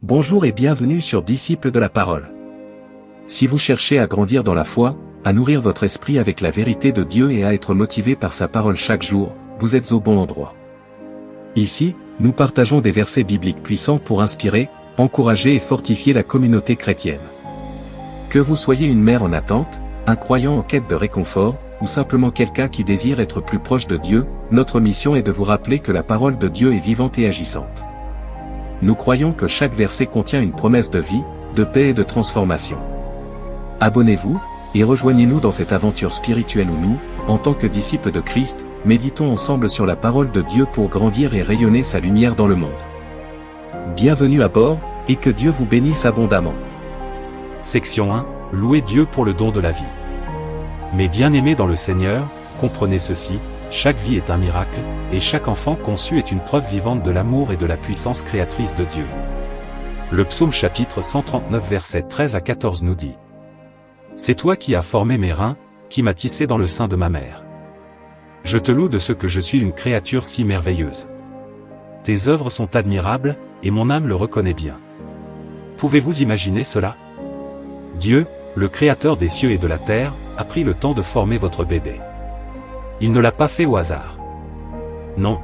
Bonjour et bienvenue sur Disciples de la Parole. Si vous cherchez à grandir dans la foi, à nourrir votre esprit avec la vérité de Dieu et à être motivé par sa parole chaque jour, vous êtes au bon endroit. Ici, nous partageons des versets bibliques puissants pour inspirer, encourager et fortifier la communauté chrétienne. Que vous soyez une mère en attente, un croyant en quête de réconfort, ou simplement quelqu'un qui désire être plus proche de Dieu, notre mission est de vous rappeler que la parole de Dieu est vivante et agissante. Nous croyons que chaque verset contient une promesse de vie, de paix et de transformation. Abonnez-vous, et rejoignez-nous dans cette aventure spirituelle où nous, en tant que disciples de Christ, méditons ensemble sur la parole de Dieu pour grandir et rayonner sa lumière dans le monde. Bienvenue à bord, et que Dieu vous bénisse abondamment. Section 1, louez Dieu pour le don de la vie. Mes bien-aimés dans le Seigneur, comprenez ceci, chaque vie est un miracle, et chaque enfant conçu est une preuve vivante de l'amour et de la puissance créatrice de Dieu. Le psaume chapitre 139 versets 13 à 14 nous dit : C'est toi qui as formé mes reins, qui m'as tissé dans le sein de ma mère. Je te loue de ce que je suis une créature si merveilleuse. Tes œuvres sont admirables, et mon âme le reconnaît bien. Pouvez-vous imaginer cela ? Dieu, le créateur des cieux et de la terre, a pris le temps de former votre bébé. Il ne l'a pas fait au hasard. Non.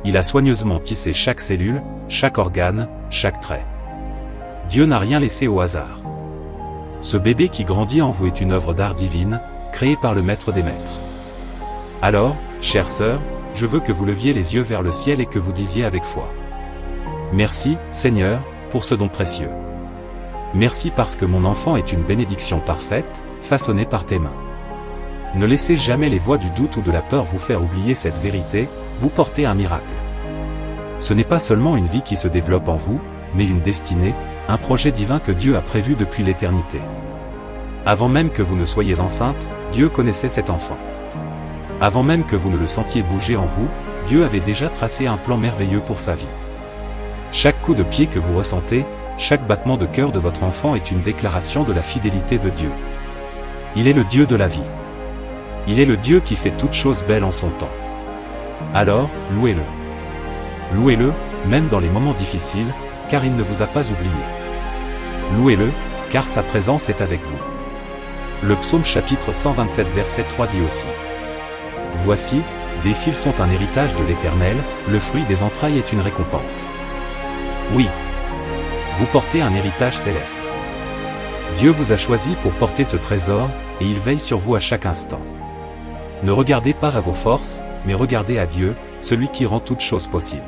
Il a soigneusement tissé chaque cellule, chaque organe, chaque trait. Dieu n'a rien laissé au hasard. Ce bébé qui grandit en vous est une œuvre d'art divine, créée par le Maître des Maîtres. Alors, chère sœur, je veux que vous leviez les yeux vers le ciel et que vous disiez avec foi : Merci, Seigneur, pour ce don précieux. Merci parce que mon enfant est une bénédiction parfaite, façonnée par tes mains. Ne laissez jamais les voix du doute ou de la peur vous faire oublier cette vérité, vous portez un miracle. Ce n'est pas seulement une vie qui se développe en vous, mais une destinée, un projet divin que Dieu a prévu depuis l'éternité. Avant même que vous ne soyez enceinte, Dieu connaissait cet enfant. Avant même que vous ne le sentiez bouger en vous, Dieu avait déjà tracé un plan merveilleux pour sa vie. Chaque coup de pied que vous ressentez, chaque battement de cœur de votre enfant est une déclaration de la fidélité de Dieu. Il est le Dieu de la vie. Il est le Dieu qui fait toutes choses belles en son temps. Alors, louez-le. Louez-le, même dans les moments difficiles, car il ne vous a pas oublié. Louez-le, car sa présence est avec vous. Le psaume chapitre 127 verset 3 dit aussi : Voici, des fils sont un héritage de l'Éternel, le fruit des entrailles est une récompense. Oui. Vous portez un héritage céleste. Dieu vous a choisi pour porter ce trésor, et il veille sur vous à chaque instant. Ne regardez pas à vos forces, mais regardez à Dieu, celui qui rend toutes choses possibles.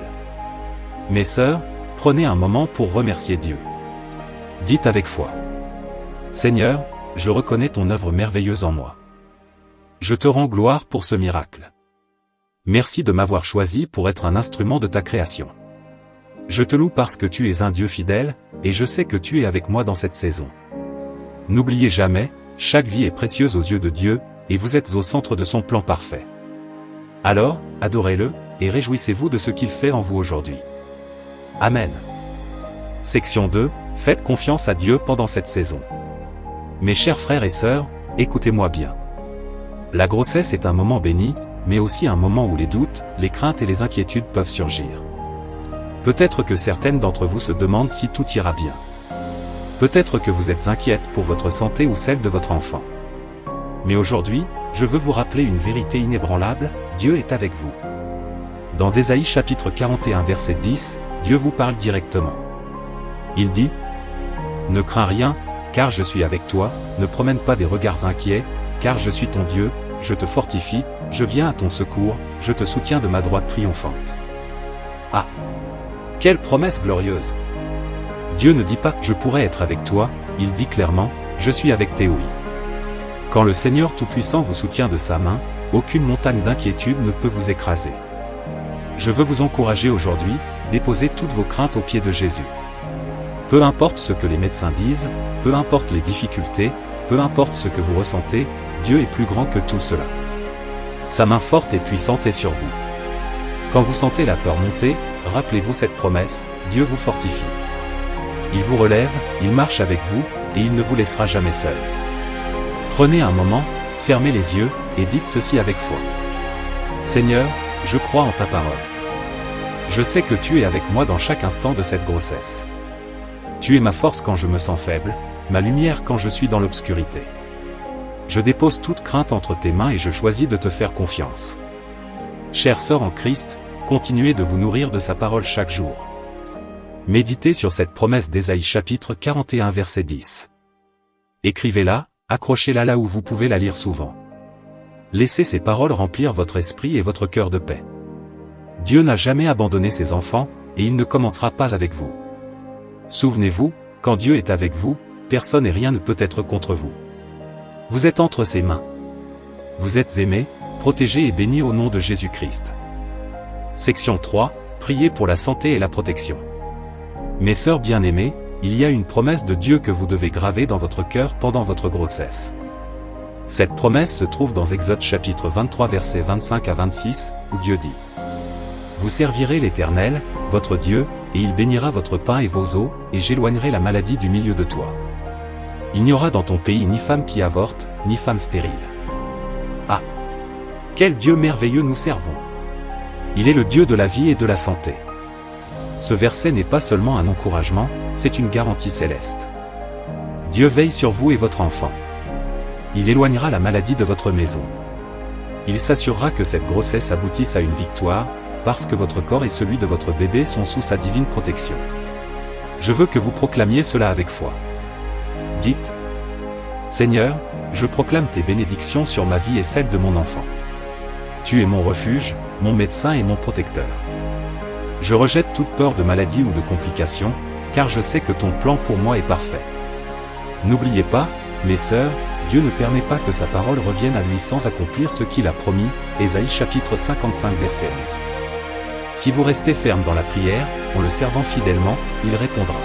Mes sœurs, prenez un moment pour remercier Dieu. Dites avec foi : Seigneur, je reconnais ton œuvre merveilleuse en moi. Je te rends gloire pour ce miracle. Merci de m'avoir choisi pour être un instrument de ta création. Je te loue parce que tu es un Dieu fidèle, et je sais que tu es avec moi dans cette saison. N'oubliez jamais, chaque vie est précieuse aux yeux de Dieu, et vous êtes au centre de son plan parfait. Alors, adorez-le, et réjouissez-vous de ce qu'il fait en vous aujourd'hui. Amen. Section 2, faites confiance à Dieu pendant cette saison. Mes chers frères et sœurs, écoutez-moi bien. La grossesse est un moment béni, mais aussi un moment où les doutes, les craintes et les inquiétudes peuvent surgir. Peut-être que certaines d'entre vous se demandent si tout ira bien. Peut-être que vous êtes inquiète pour votre santé ou celle de votre enfant. Mais aujourd'hui, je veux vous rappeler une vérité inébranlable, Dieu est avec vous. Dans Ésaïe chapitre 41 verset 10, Dieu vous parle directement. Il dit : Ne crains rien, car je suis avec toi, ne promène pas des regards inquiets, car je suis ton Dieu, je te fortifie, je viens à ton secours, je te soutiens de ma droite triomphante. Ah ! Quelle promesse glorieuse ! Dieu ne dit pas « je pourrais être avec toi », il dit clairement « je suis avec tes oui ». Quand le Seigneur Tout-Puissant vous soutient de sa main, aucune montagne d'inquiétude ne peut vous écraser. Je veux vous encourager aujourd'hui, déposez toutes vos craintes aux pieds de Jésus. Peu importe ce que les médecins disent, peu importe les difficultés, peu importe ce que vous ressentez, Dieu est plus grand que tout cela. Sa main forte et puissante est sur vous. Quand vous sentez la peur monter, rappelez-vous cette promesse, Dieu vous fortifie. Il vous relève, il marche avec vous, et il ne vous laissera jamais seul. Prenez un moment, fermez les yeux, et dites ceci avec foi. Seigneur, je crois en ta parole. Je sais que tu es avec moi dans chaque instant de cette grossesse. Tu es ma force quand je me sens faible, ma lumière quand je suis dans l'obscurité. Je dépose toute crainte entre tes mains et je choisis de te faire confiance. Chères sœurs en Christ, continuez de vous nourrir de sa parole chaque jour. Méditez sur cette promesse d'Ésaïe chapitre 41 verset 10. Écrivez-la, accrochez-la là où vous pouvez la lire souvent. Laissez ces paroles remplir votre esprit et votre cœur de paix. Dieu n'a jamais abandonné ses enfants, et il ne commencera pas avec vous. Souvenez-vous, quand Dieu est avec vous, personne et rien ne peut être contre vous. Vous êtes entre ses mains. Vous êtes aimés, protégés et bénis au nom de Jésus-Christ. Section 3, priez pour la santé et la protection. Mes sœurs bien-aimées, il y a une promesse de Dieu que vous devez graver dans votre cœur pendant votre grossesse. Cette promesse se trouve dans Exode chapitre 23 versets 25 à 26, où Dieu dit: Vous servirez l'Éternel, votre Dieu, et il bénira votre pain et vos eaux, et j'éloignerai la maladie du milieu de toi. Il n'y aura dans ton pays ni femme qui avorte, ni femme stérile. Ah! Quel Dieu merveilleux nous servons! Il est le Dieu de la vie et de la santé. Ce verset n'est pas seulement un encouragement, c'est une garantie céleste. Dieu veille sur vous et votre enfant. Il éloignera la maladie de votre maison. Il s'assurera que cette grossesse aboutisse à une victoire, parce que votre corps et celui de votre bébé sont sous sa divine protection. Je veux que vous proclamiez cela avec foi. Dites: Seigneur, je proclame tes bénédictions sur ma vie et celle de mon enfant. Tu es mon refuge, mon médecin et mon protecteur. Je rejette toute peur de maladie ou de complications, car je sais que ton plan pour moi est parfait. N'oubliez pas, mes sœurs, Dieu ne permet pas que sa parole revienne à lui sans accomplir ce qu'il a promis, Ésaïe chapitre 55 verset 11. Si vous restez ferme dans la prière, en le servant fidèlement, il répondra.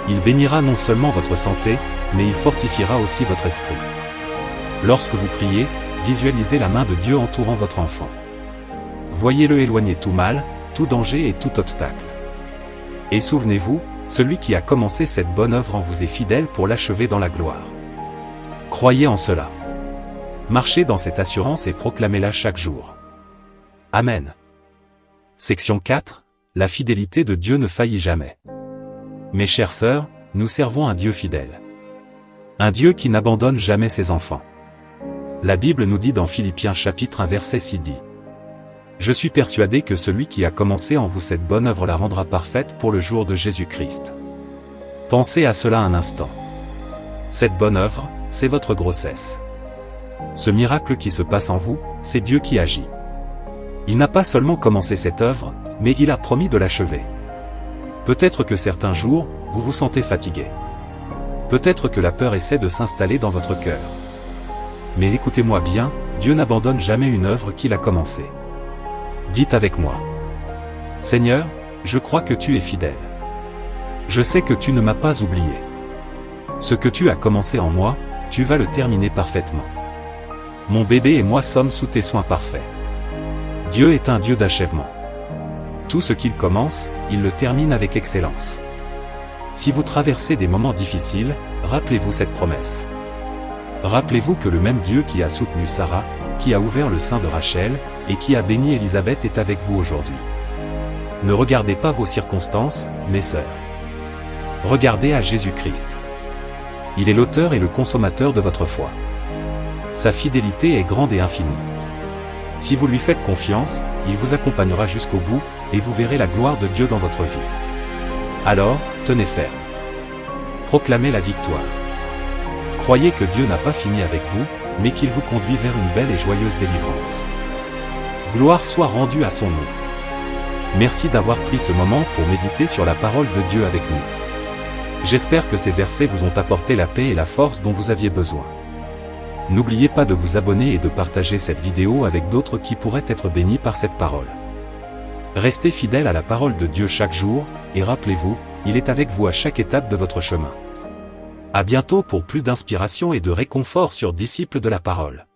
Il bénira non seulement votre santé, mais il fortifiera aussi votre esprit. Lorsque vous priez, visualisez la main de Dieu entourant votre enfant. Voyez-le éloigner tout mal, tout danger et tout obstacle. Et souvenez-vous, celui qui a commencé cette bonne œuvre en vous est fidèle pour l'achever dans la gloire. Croyez en cela. Marchez dans cette assurance et proclamez-la chaque jour. Amen. Section 4. La fidélité de Dieu ne faillit jamais. Mes chères sœurs, nous servons un Dieu fidèle. Un Dieu qui n'abandonne jamais ses enfants. La Bible nous dit dans Philippiens chapitre 1 verset 6 dit: Je suis persuadé que celui qui a commencé en vous cette bonne œuvre la rendra parfaite pour le jour de Jésus-Christ. Pensez à cela un instant. Cette bonne œuvre, c'est votre grossesse. Ce miracle qui se passe en vous, c'est Dieu qui agit. Il n'a pas seulement commencé cette œuvre, mais il a promis de l'achever. Peut-être que certains jours, vous vous sentez fatigué. Peut-être que la peur essaie de s'installer dans votre cœur. Mais écoutez-moi bien, Dieu n'abandonne jamais une œuvre qu'il a commencée. Dites avec moi: Seigneur, je crois que tu es fidèle. Je sais que tu ne m'as pas oublié. Ce que tu as commencé en moi, tu vas le terminer parfaitement. Mon bébé et moi sommes sous tes soins parfaits. Dieu est un Dieu d'achèvement. Tout ce qu'il commence, il le termine avec excellence. Si vous traversez des moments difficiles, rappelez-vous cette promesse. Rappelez-vous que le même Dieu qui a soutenu Sarah, qui a ouvert le sein de Rachel, et qui a béni Élisabeth est avec vous aujourd'hui. Ne regardez pas vos circonstances, mes sœurs. Regardez à Jésus-Christ. Il est l'auteur et le consommateur de votre foi. Sa fidélité est grande et infinie. Si vous lui faites confiance, il vous accompagnera jusqu'au bout, et vous verrez la gloire de Dieu dans votre vie. Alors, tenez ferme. Proclamez la victoire. Croyez que Dieu n'a pas fini avec vous, mais qu'il vous conduit vers une belle et joyeuse délivrance. Gloire soit rendue à son nom. Merci d'avoir pris ce moment pour méditer sur la parole de Dieu avec nous. J'espère que ces versets vous ont apporté la paix et la force dont vous aviez besoin. N'oubliez pas de vous abonner et de partager cette vidéo avec d'autres qui pourraient être bénis par cette parole. Restez fidèles à la parole de Dieu chaque jour, et rappelez-vous, il est avec vous à chaque étape de votre chemin. À bientôt pour plus d'inspiration et de réconfort sur Disciples de la parole.